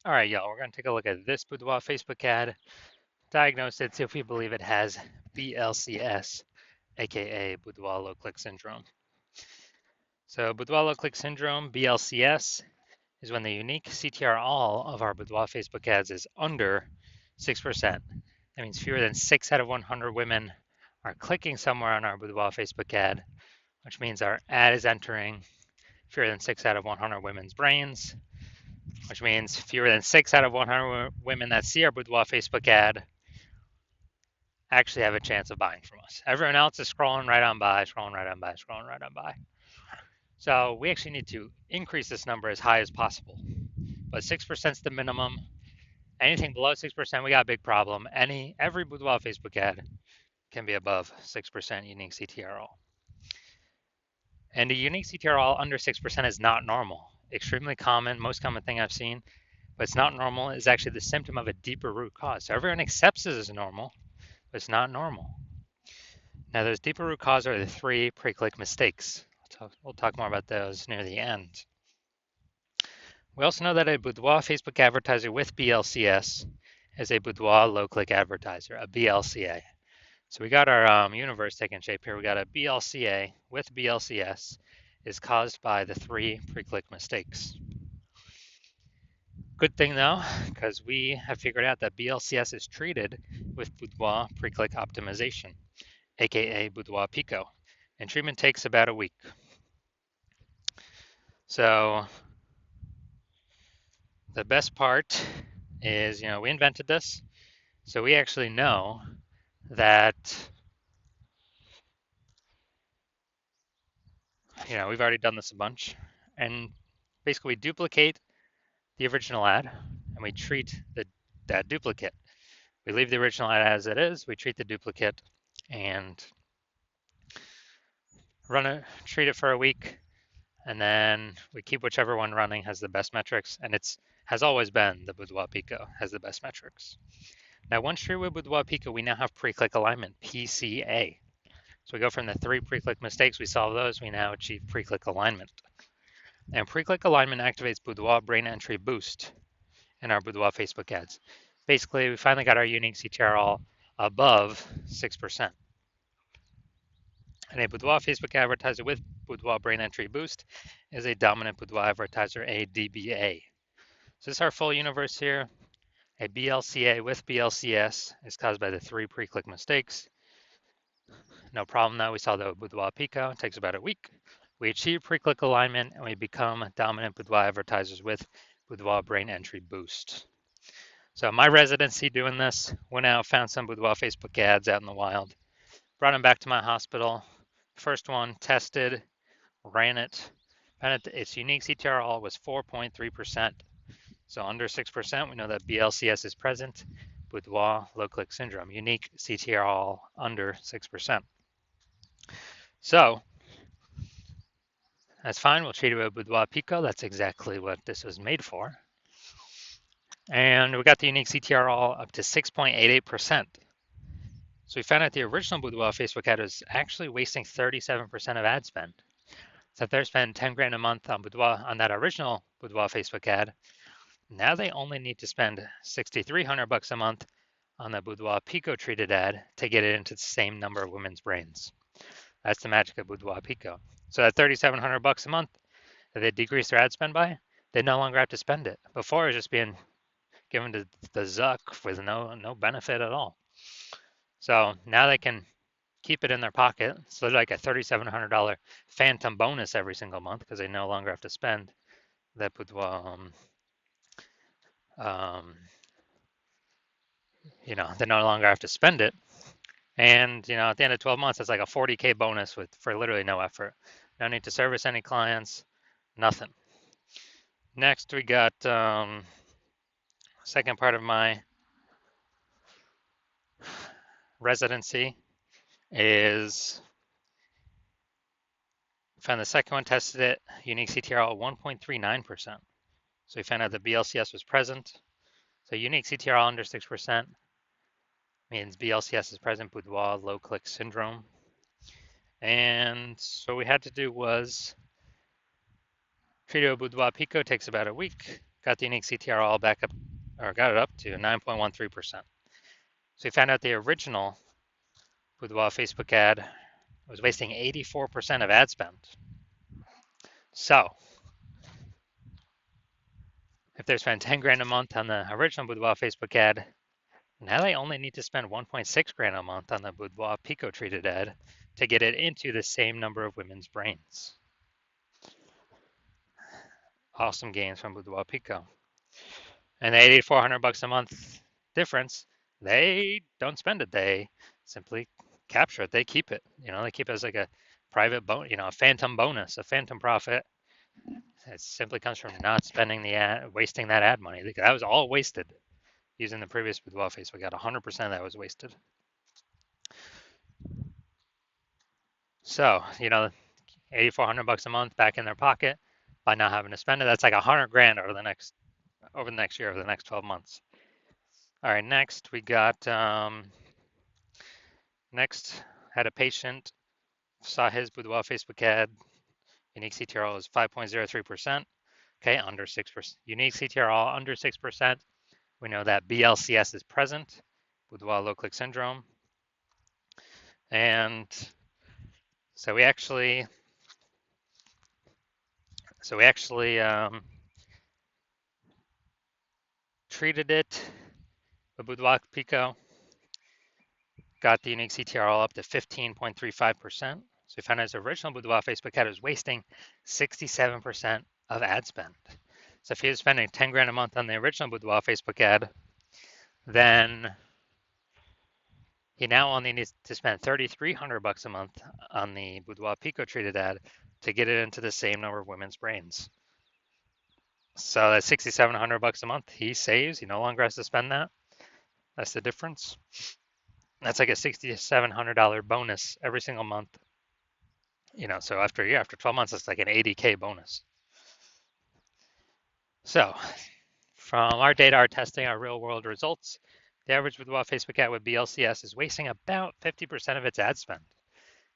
All right, y'all, we're going to take a look at this Boudoir Facebook ad, diagnose it, see if we believe it has BLCS, aka Boudoir low click syndrome. So, Boudoir low click syndrome, BLCS, is when the unique CTR all of our Boudoir Facebook ads is under 6%. That means fewer than 6 out of 100 women are clicking somewhere on our Boudoir Facebook ad, which means our ad is entering fewer than 6 out of 100 women's brains, which means fewer than 6 out of 100 women that see our Boudoir Facebook ad actually have a chance of buying from us. Everyone else is scrolling right on by, scrolling right on by, scrolling right on by. So we actually need to increase this number as high as possible. But 6% is the minimum. Anything below 6%, we got a big problem. Every Boudoir Facebook ad can be above 6% unique CTRL. And a unique CTRL under 6% is not normal. Extremely common, most common thing I've seen, but it's not normal. Is actually the symptom of a deeper root cause. So everyone accepts this as normal, but it's not normal. Now, those deeper root cause are the 3 pre-click mistakes. We'll talk more about those near the end. We also know that a Boudoir Facebook advertiser with BLCS is a Boudoir low-click advertiser, a BLCA. So we got our universe taking shape here. We got a BLCA with BLCS is caused by the 3 pre-click mistakes. Good thing though, because we have figured out that BLCS is treated with Boudoir pre-click optimization, aka Boudoir Pico, and treatment takes about a week. So the best part is, we invented this, so we actually know that, we've already done this a bunch, and basically we duplicate the original ad and we treat that duplicate. We leave the original ad as it is, we treat the duplicate and treat it for a week, and then we keep whichever one running has the best metrics, and has always been the Boudoir Pico has the best metrics. Now, once treated with Boudoir Pico, we now have pre-click alignment, PCA. So we go from the 3 pre-click mistakes, we solve those, we now achieve pre-click alignment. And pre-click alignment activates Boudoir brain entry boost in our Boudoir Facebook ads. Basically, we finally got our unique CTRL above 6%. And a Boudoir Facebook advertiser with Boudoir brain entry boost is a dominant Boudoir advertiser, a DBA. So this is our full universe here. A BLCA with BLCS is caused by the 3 pre-click mistakes. No problem though, we saw the Boudoir Pico, it takes about a week. We achieve pre-click alignment and we become dominant Boudoir advertisers with Boudoir brain entry boost. So my residency doing this, went out, found some Boudoir Facebook ads out in the wild, brought them back to my hospital. First one, tested, ran it, found its unique CTRL was 4.3%. So under 6%, we know that BLCS is present. Boudoir low click syndrome, unique CTRL under 6%. So that's fine. We'll treat it with Boudoir Pico. That's exactly what this was made for. And we got the unique CTRL up to 6.88%. So we found out the original Boudoir Facebook ad was actually wasting 37% of ad spend. So if they're spending 10 grand a month on Boudoir, on that original Boudoir Facebook ad, now they only need to spend 6,300 bucks a month on the Boudoir Pico treated ad to get it into the same number of women's brains. That's the magic of Boudoir Pico. So at 3,700 bucks a month that they decrease their ad spend by, they no longer have to spend it. Before it was just being given to the Zuck with no benefit at all. So now they can keep it in their pocket. So they're like a $3,700 phantom bonus every single month because they no longer have to spend that Boudoir. They no longer have to spend it. And, at the end of 12 months, it's like a 40K bonus for literally no effort. No need to service any clients, nothing. Next, we got second part of my residency is found the second one, tested it, unique CTRL 1.39%. So we found out the BLCS was present. So unique CTRL under 6% means BLCS is present, Boudoir low click syndrome. And so what we had to do was treat it with Boudoir Pico, takes about a week. got the unique CTR all back up, or got it up to 9.13%. So we found out the original Boudoir Facebook ad was wasting 84% of ad spend. So if they're spending 10 grand a month on the original Boudoir Facebook ad, now they only need to spend 1.6 grand a month on the Boudoir Pico treated ad to get it into the same number of women's brains. Awesome gains from Boudoir Pico. And the 8,400 bucks a month difference, they don't spend it. They simply capture it. They keep it. They keep it as like a private a phantom bonus, a phantom profit. It simply comes from not spending the ad, wasting that ad money. That was all wasted using the previous Boudoir Facebook ad. 100% of that was wasted. So, 8,400 bucks a month back in their pocket by not having to spend it. That's like 100 grand over the next year, over the next 12 months. All right, next we got next had a patient saw his Boudoir Facebook ad. Unique CTRL is 5.03%. Okay, under 6%. Unique CTRL under 6%. We know that BLCS is present, Boudoir low click syndrome. And so we actually treated it with Boudoir Pico, got the unique CTRL up to 15.35%. So we found his original Boudoir Facebook ad was wasting 67% of ad spend. So if he was spending 10 grand a month on the original Boudoir Facebook ad, then he now only needs to spend 3,300 bucks a month on the Boudoir Pico treated ad to get it into the same number of women's brains. So that's 6,700 bucks a month he saves. He no longer has to spend that. That's the difference. That's like a $6,700 bonus every single month. So after a year, after 12 months, it's like an 80K bonus. So from our data, our testing, our real world results, the average Boudoir Facebook ad with BLCS is wasting about 50% of its ad spend.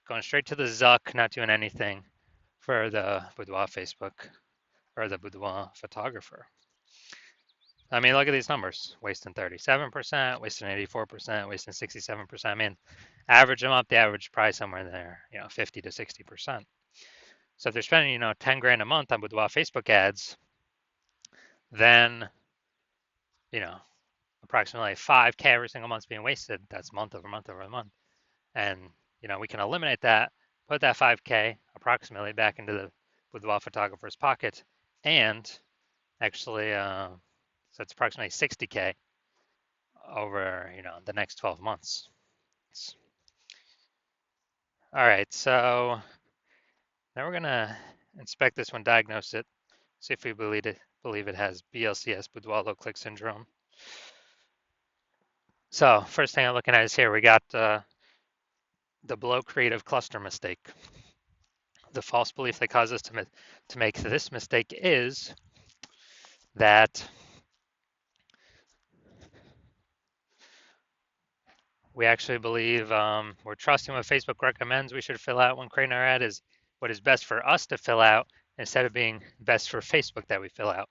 Going straight to the Zuck, not doing anything for the Boudoir Facebook or the Boudoir photographer. I mean, look at these numbers. Wasting 37%, wasting 84%, wasting 67%. I mean, average them up, the average price somewhere in there, 50 to 60%. So if they're spending, 10 grand a month on Boudoir Facebook ads, then, approximately 5K every single month is being wasted. That's month over month over month. And, we can eliminate that, put that 5K approximately back into the Boudoir photographer's pocket, and actually, so it's approximately 60K over, the next 12 months. All right, so now we're gonna inspect this one, diagnose it, see if we believe it has BLCS, Boudoir low click syndrome. So first thing I'm looking at is here, we got the below creative cluster mistake. The false belief that caused us to make this mistake is that we actually believe we're trusting what Facebook recommends we should fill out when creating our ad is what is best for us to fill out instead of being best for Facebook that we fill out.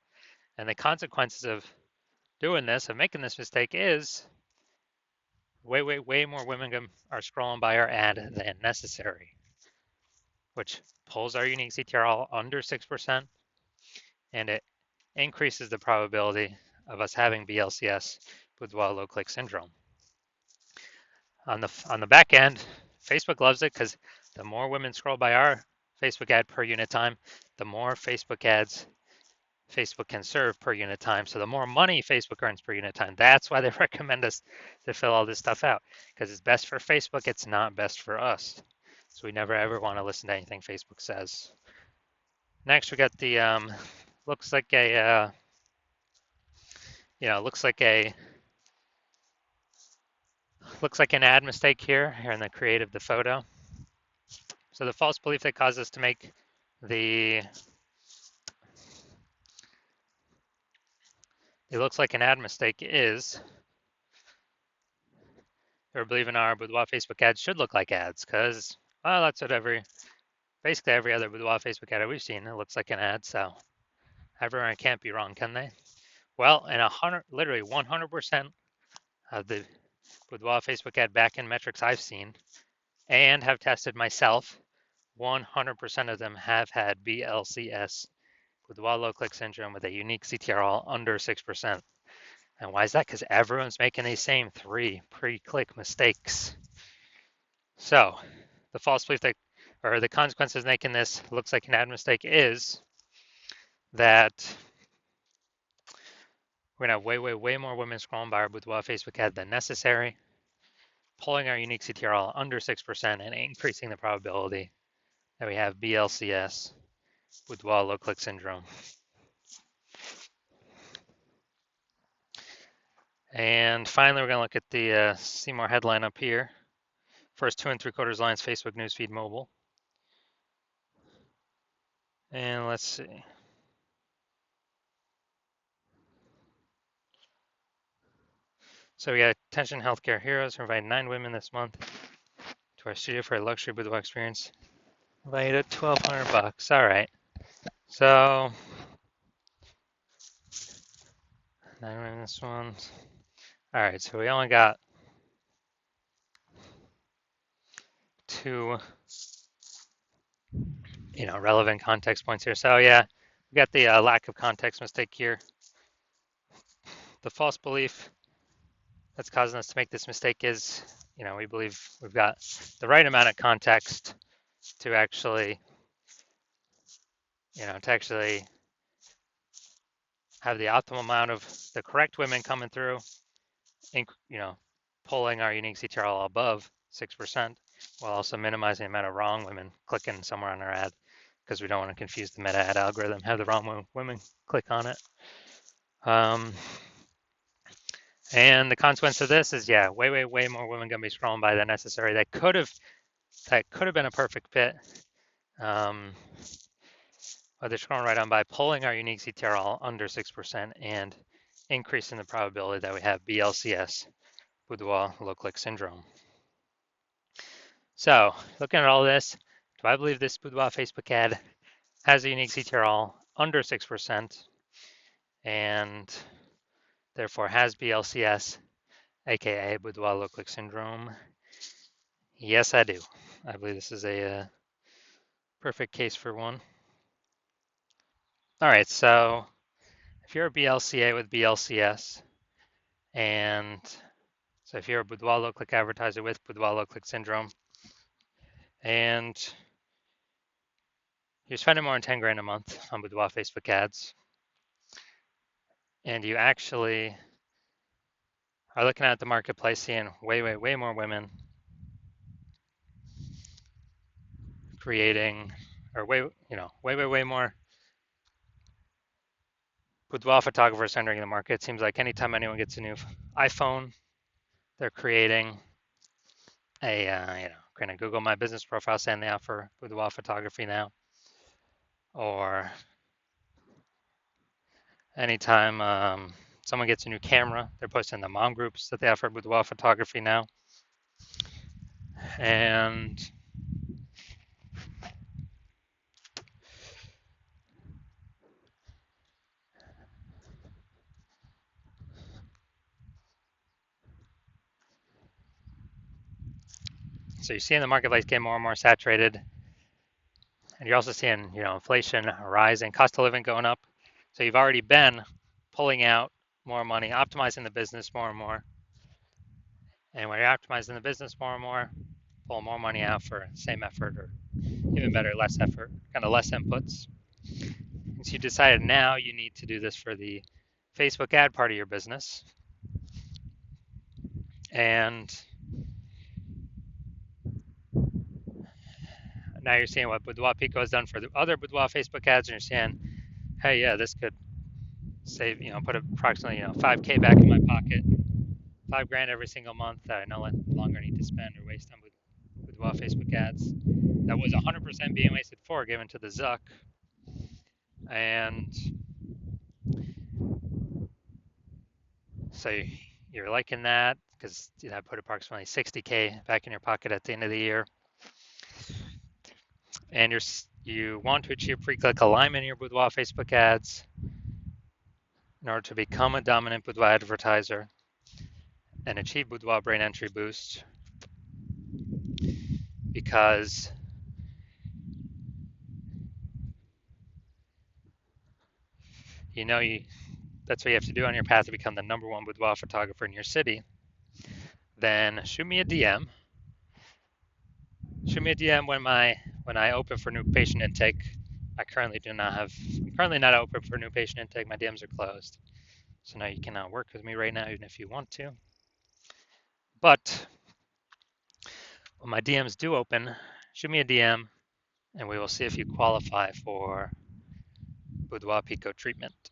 And the consequences of doing this, of making this mistake, is way more women are scrolling by our ad than necessary, which pulls our unique CTRL under 6%, and it increases the probability of us having BLCS, Boudoir low click syndrome. On the back end, Facebook loves it because the more women scroll by our Facebook ad per unit time, the more Facebook ads Facebook can serve per unit time. So the more money Facebook earns per unit time. That's why they recommend us to fill all this stuff out, because it's best for Facebook. It's not best for us. So we never ever want to listen to anything Facebook says. Next, we got the looks like an ad mistake here in the creative, the photo. So the false belief that caused us to make it looks like an ad mistake is we're believing our Boudoir Facebook ads should look like ads, because, well, that's what basically every other Boudoir Facebook ad we've seen, it looks like an ad, so everyone can't be wrong, can they? Well, and literally 100% of the Boudoir Facebook ad backend metrics I've seen and have tested myself, 100% of them have had BLCS, Boudoir low click syndrome, with a unique CTRL under 6%. And why is that? Because everyone's making these same 3 pre-click mistakes. So the false belief that, or the consequences of making this looks like an ad mistake is that we're going to have way more women scrolling by our Boudoir Facebook ad than necessary, pulling our unique CTRL under 6% and increasing the probability that we have BLCS, Boudoir low click syndrome. And finally, we're going to look at the see more headline up here. First 2 3/4 lines, Facebook newsfeed mobile. And let's see. So we got Attention Healthcare Heroes. We're inviting 9 women this month to our studio for a luxury boudoir experience. Valued at $1,200. All right. So 9 women this one. All right. So we only got 2, relevant context points here. So yeah, we got the lack of context mistake here. The false belief that's causing us to make this mistake is, we believe we've got the right amount of context to actually, have the optimal amount of the correct women coming through, pulling our unique CTRL above 6%, while also minimizing the amount of wrong women clicking somewhere on our ad, because we don't want to confuse the meta ad algorithm, have the wrong women click on it. And the consequence of this is, yeah, way more women gonna be scrolling by than necessary. That could have been a perfect fit. But they're scrolling right on by, pulling our unique CTRL under 6% and increasing the probability that we have BLCS, Boudoir low click syndrome. So looking at all this, do I believe this Boudoir Facebook ad has a unique CTRL under 6% and therefore has BLCS, aka Boudoir low click syndrome? Yes, I do. I believe this is a perfect case for one. All right, so if you're a BLCA with BLCS, and so if you're a Boudoir low click advertiser with Boudoir low click syndrome, and you're spending more than 10 grand a month on Boudoir Facebook ads, and you actually are looking at the marketplace, seeing way more women creating, or way more Boudoir photographers entering the market. It seems like anytime anyone gets a new iPhone, they're creating a, kind of Google My Business profile saying they offer boudoir photography now. Or anytime someone gets a new camera, they're posting in the mom groups that they offer boudoir photography now. And so you're seeing the marketplace get more and more saturated. And you're also seeing, inflation rising, cost of living going up. So you've already been pulling out more money, optimizing the business more and more. And when you're optimizing the business more and more, pull more money out for same effort, or even better, less effort, kind of less inputs. And so you decided now you need to do this for the Facebook ad part of your business. And now you're seeing what Boudoir Pico has done for the other Boudoir Facebook ads, and you're saying, hey, yeah, this could save, put approximately, $5K back in my pocket, $5 grand every single month that I no longer need to spend or waste on Boudoir Facebook ads. That was 100% being wasted for, given to the Zuck. And so you're liking that because I put approximately 60K back in your pocket at the end of the year. And you want to achieve pre-click alignment in your Boudoir Facebook ads. in order to become a dominant boudoir advertiser and achieve boudoir brain entry boost, because you know that's what you have to do on your path to become the #1 boudoir photographer in your city, then shoot me a DM. Shoot me a DM when I open for new patient intake. I'm currently not open for new patient intake. My DMs are closed. So now you cannot work with me right now, even if you want to. But when my DMs do open, shoot me a DM and we will see if you qualify for Boudoir Pico treatment.